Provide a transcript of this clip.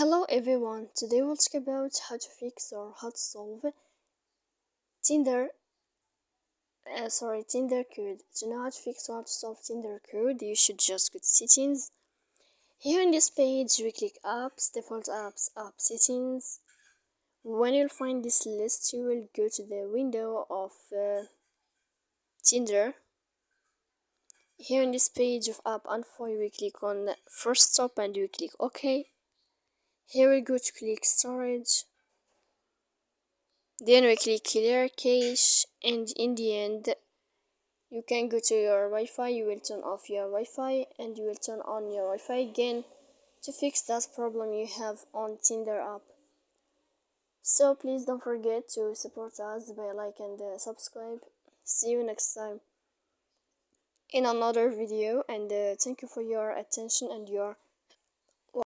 Hello everyone, today we'll talk about how to fix or how to solve Tinder, Tinder code. To know how to fix or how to solve Tinder code, you should just go to settings. Here in this page, we click apps, default apps, app settings. When you'll find this list, you will go to the window of Tinder. Here in this page of app info, we click on first stop and we click OK. Here we go to click storage. Then we click clear cache, and in the end you can go to your Wi-Fi. You will turn off your Wi-Fi and you will turn on your Wi-Fi again to fix that problem you have on Tinder app. So please don't forget to support us by like and subscribe. See you next time in another video, and thank you for your attention and your